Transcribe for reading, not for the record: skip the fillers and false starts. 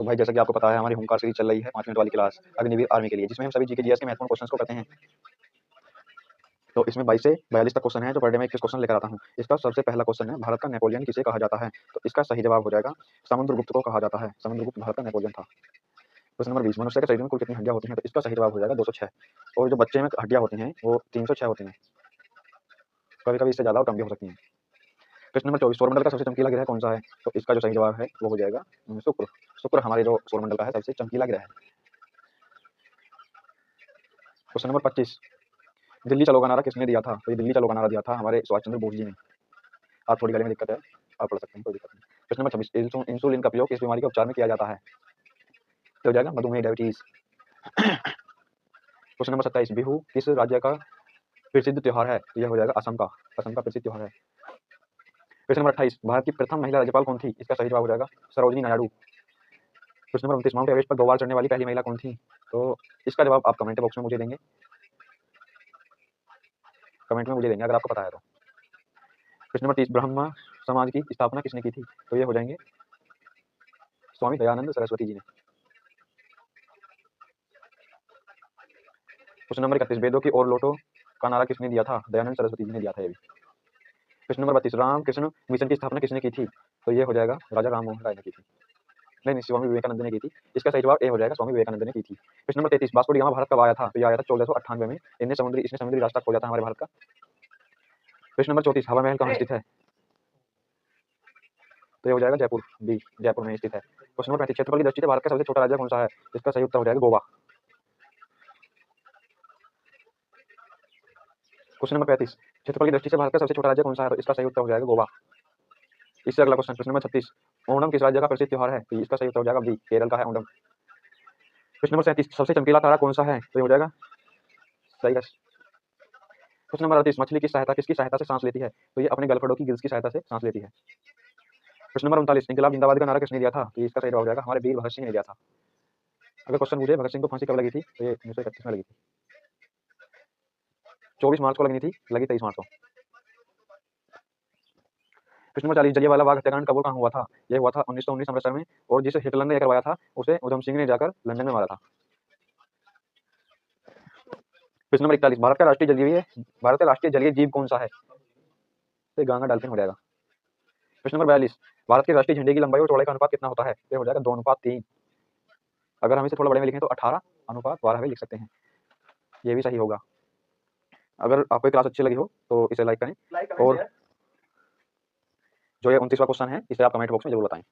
तो भाई जैसा कि आपको पता है हमारी होमकार सीरीज चल रही है 5 मिनट वाली क्लास अग्निवीर आर्मी के लिए, जिसमें हम सभी जीके जीएस के महत्वपूर्ण क्वेश्चंस को करते हैं। तो इसमें 22 से 42 तक क्वेश्चन है, जो पर डे में 21 क्वेश्चन लेकर आता हूँ। इसका सबसे पहला क्वेश्चन है, भारत का नेपोलियन किसे कहा जाता है? तो इसका सही जवाब हो जाएगा समुद्रगुप्त को कहा जाता है। समुद्रगुप्त भारत का नेपोलियन था। क्वेश्चन नंबर 20, मनुष्य के शरीर में कुल कितनी हड्डियां होती हैं? तो इसका सही जवाब हो जाएगा 206। और जो बच्चे में हड्डियां होती हैं वो 306 होती हैं, कभी कभी इससे ज्यादा और कम भी हो सकती हैं। प्रश्न नंबर 24, सौरमंडल का सबसे चमकीला ग्रह कौन सा है? तो इसका जो सही जवाब है वो हो जाएगा शुक्र। शुक्र हमारे जो सौरमंडल का है सबसे चमकीला ग्रह है। क्वेश्चन नंबर 25, दिल्ली चलो का नारा किसने दिया था? तो ये दिल्ली चलो का नारा दिया था हमारे सुभाष चंद्र बोस जी ने। आप थोड़ी गले में दिक्कत है, आप पढ़ सकते हैं, कोई दिक्कत नहीं। प्रश्न नंबर 26, इंसुलिन का प्रयोग किस बीमारी के उपचार में किया जाता है? तो हो जाएगा मधुमेह, डायबिटीज। क्वेश्चन नंबर 27, बिहू किस राज्य का प्रसिद्ध त्योहार है? तो यह हो जाएगा असम का। असम का प्रसिद्ध त्योहार है। क्वेश्चन नंबर 28, भारत की प्रथम महिला राज्यपाल कौन थी? इसका सही जवाब हो जाएगा Sarojini Naidu. Question number 29, mount Everest पर 2 बार चढ़ने वाली पहली महिला कौन थी? तो इसका जवाब आप कमेंट बॉक्स में मुझे देंगे, कमेंट में मुझे देंगे अगर आपको पता है तो। क्वेश्चन नंबर 30, ब्रह्मा समाज की स्थापना किसने की थी? तो ये हो जाएंगे स्वामी दयानंद सरस्वती जी ने। क्वेश्चन नंबर 31, वेदों की ओर लौटो का नारा किसने दिया था? दयानंद सरस्वती जी ने दिया था ये भी। क्वेश्चन नंबर 32, रामकृष्ण मिशन की स्थापना किसने की थी? तो ये हो जाएगा राजा राम मोहन राय ने की थी। नहीं, स्वामी विवेकानंद ने की थी। इसका सही जवाब ए हो जाएगा, स्वामी विवेकानंद ने की थी। Question number 33, Vasco D gamma Bharat कब आया था? तो ये आया था 1498 में। इसने समुद्री रास्ता खोजा था हमारे भारत का। क्वेश्चन नंबर 34, हवा महल कहाँ स्थित है? तो ये हो जाएगा जयपुर, बी, जयपुर में स्थित है। क्वेश्चन नंबर 35, क्षेत्रफल की दृष्टि से भारत का सबसे छोटा राज्य कौन सा है? इसका सही उत्तर हो जाएगा गोवा। क्वेश्चन नंबर 35, क्षेत्रफल की दृष्टि से भारत का सबसे छोटा राज्य कौन सा है? तो इसका सही उत्तर हो जाएगा गोवा। इससे अगला क्वेश्चन, प्रश्न नंबर 36, ओणम किस राज्य का प्रसिद्ध त्योहार है? तो इसका सही उत्तर हो जाएगा बी, केरल का है ओणम। क्वेश्चन नंबर 37, सबसे चमकीला तारा कौन सा है? तो ये हो जाएगा सही है। क्वेश्चन नंबर 38, मछली किसकी सहायता से सांस लेती है? तो ये अपने गलफड़ों की गिल्स की सहायता से सांस लेती है। क्वेश्चन नंबर 39, इंकलाब जिंदाबाद का नारा किसने दिया था? तो इसका सही जवाब हो जाएगा हमारे वीर भगत सिंह ने दिया था। अगर क्वेश्चन पूछे भगत सिंह को फांसी कब लगी थी? तो ये 1931 में लगी थी। 24 मार्च को लगनी थी, लगी 23 मार्च को। क्वेश्चन नंबर 40, जलियांवाला बाग हत्याकांड कब और कहाँ हुआ था? यह हुआ था 1919 अमृतसर में, और जिसे हिटलर ने करवाया था उसे उधम सिंह ने जाकर लंदन में मारा था। क्वेश्चन नंबर 41, भारत का राष्ट्रीय जलीय जीव कौन सा है? तो गांगा डॉल्फिन हो जाएगा। क्वेश्चन नंबर 42, भारत के राष्ट्रीय झंडे की लंबाई और चौड़ाई का अनुपात कितना होता है? ये हो जाएगा 2:3। अगर हम इसे थोड़ा बड़े में लिखें तो 18:12 में लिख सकते हैं, ये भी सही होगा। अगर आपको ये क्लास अच्छी लगी हो तो इसे लाइक करें, और जो ये 29वां क्वेश्चन है इसे आप कमेंट बॉक्स में जरूर बताएं।